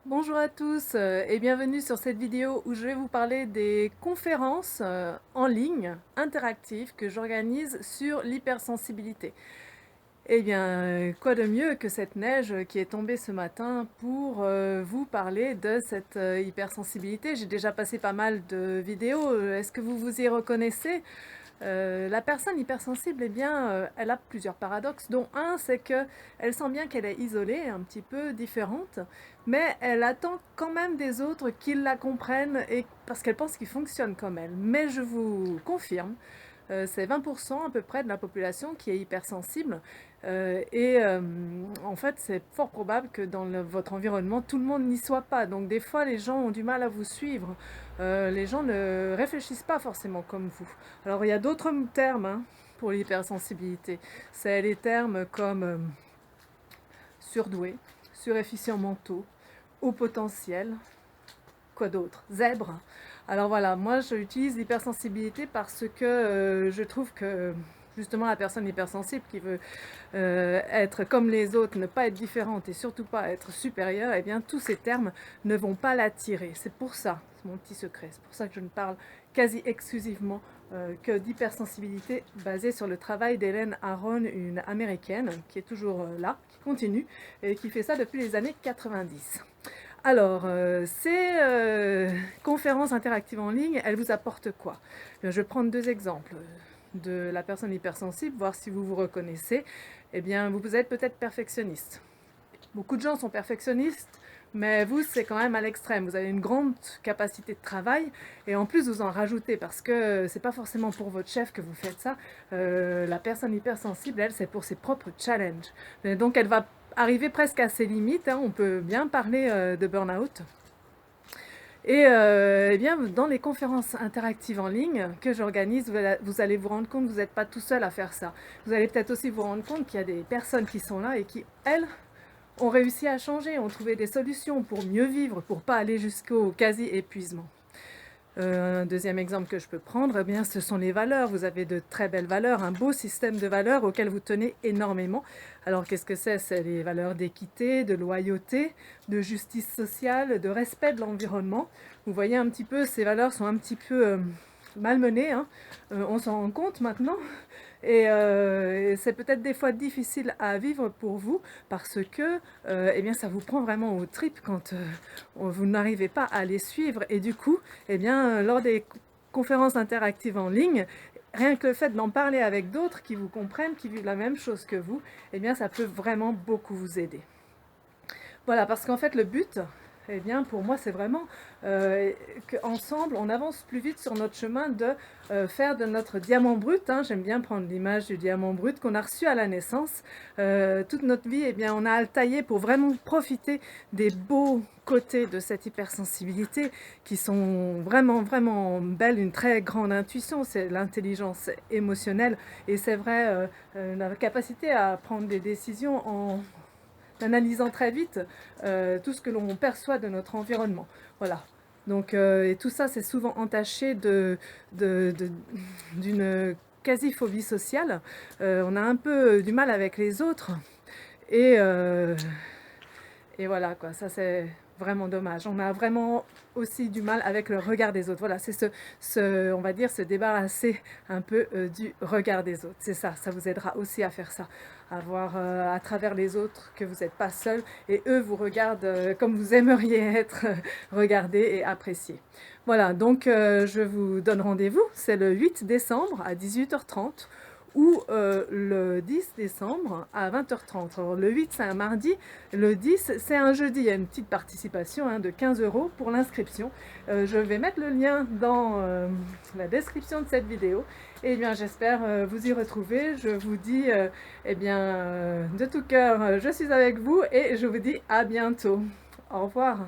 Bonjour à tous et bienvenue sur cette vidéo où je vais vous parler des conférences en ligne interactives que j'organise sur l'hypersensibilité. Eh bien, quoi de mieux que cette neige qui est tombée ce matin pour vous parler de cette hypersensibilité. J'ai déjà passé pas mal de vidéos, est-ce que vous vous y reconnaissez? La personne hypersensible, eh bien, elle a plusieurs paradoxes, dont un, c'est qu'elle sent bien qu'elle est isolée, un petit peu différente, mais elle attend quand même des autres qu'ils la comprennent et parce qu'elle pense qu'ils fonctionnent comme elle. Mais je vous confirme, c'est 20% à peu près de la population qui est hypersensible en fait c'est fort probable que dans votre environnement tout le monde n'y soit pas, donc des fois les gens ont du mal à vous suivre, les gens ne réfléchissent pas forcément comme vous. Alors il y a d'autres termes pour l'hypersensibilité, c'est les termes comme surdoué, surefficient mentaux, haut potentiel, quoi d'autre? Zèbre. Alors voilà, moi j'utilise l'hypersensibilité parce que je trouve que justement la personne hypersensible qui veut être comme les autres, ne pas être différente et surtout pas être supérieure, eh bien tous ces termes ne vont pas l'attirer. C'est pour ça, c'est mon petit secret, c'est pour ça que je ne parle quasi exclusivement que d'hypersensibilité basée sur le travail d'Hélène Aron, une américaine qui est toujours là, qui continue et qui fait ça depuis les années 90. Alors, ces conférences interactives en ligne, elles vous apportent quoi? Je vais prendre deux exemples de la personne hypersensible, voir si vous vous reconnaissez. Eh bien, vous êtes peut-être perfectionniste. Beaucoup de gens sont perfectionnistes, mais vous, c'est quand même à l'extrême. Vous avez une grande capacité de travail, et en plus, vous en rajoutez, parce que c'est pas forcément pour votre chef que vous faites ça. La personne hypersensible, elle, c'est pour ses propres challenges. Donc, elle va arriver presque à ses limites, on peut bien parler de burn-out. Et eh bien, dans les conférences interactives en ligne que j'organise, vous allez vous rendre compte que vous n'êtes pas tout seul à faire ça. Vous allez peut-être aussi vous rendre compte qu'il y a des personnes qui sont là et qui, elles, ont réussi à changer, ont trouvé des solutions pour mieux vivre, pour ne pas aller jusqu'au quasi-épuisement. Un deuxième exemple que je peux prendre, eh bien, ce sont les valeurs. Vous avez de très belles valeurs, un beau système de valeurs auquel vous tenez énormément. Alors qu'est-ce que c'est? C'est les valeurs d'équité, de loyauté, de justice sociale, de respect de l'environnement. Vous voyez un petit peu, ces valeurs sont un petit peu malmenées, on s'en rend compte maintenant. Et c'est peut-être des fois difficile à vivre pour vous parce que eh bien, ça vous prend vraiment aux tripes quand vous n'arrivez pas à les suivre. Et du coup, eh bien, lors des conférences interactives en ligne, rien que le fait d'en parler avec d'autres qui vous comprennent, qui vivent la même chose que vous, eh bien, ça peut vraiment beaucoup vous aider. Voilà, parce qu'en fait, le but, eh bien, pour moi, c'est vraiment qu'ensemble, on avance plus vite sur notre chemin de faire de notre diamant brut. J'aime bien prendre l'image du diamant brut qu'on a reçu à la naissance. Toute notre vie, eh bien, on a à le tailler pour vraiment profiter des beaux côtés de cette hypersensibilité qui sont vraiment, vraiment belles. Une très grande intuition, c'est l'intelligence émotionnelle. Et c'est vrai, la capacité à prendre des décisions en analysant très vite tout ce que l'on perçoit de notre environnement. Voilà. Donc, et tout ça, c'est souvent entaché d'une quasi-phobie sociale. On a un peu du mal avec les autres. Et, euh, et voilà, quoi, ça c'est vraiment dommage. On a vraiment aussi du mal avec le regard des autres. Voilà, c'est on va dire, se débarrasser un peu du regard des autres. C'est ça, ça vous aidera aussi à faire ça, à voir à travers les autres que vous n'êtes pas seul et eux vous regardent comme vous aimeriez être regardés et appréciés. Voilà, donc je vous donne rendez-vous, c'est le 8 décembre à 18h30 ou le 10 décembre à 20h30. Alors le 8 c'est un mardi, le 10 c'est un jeudi, il y a une petite participation de 15 € pour l'inscription. Je vais mettre le lien dans la description de cette vidéo et bien j'espère vous y retrouver. Je vous dis eh bien de tout cœur, je suis avec vous et je vous dis à bientôt. Au revoir.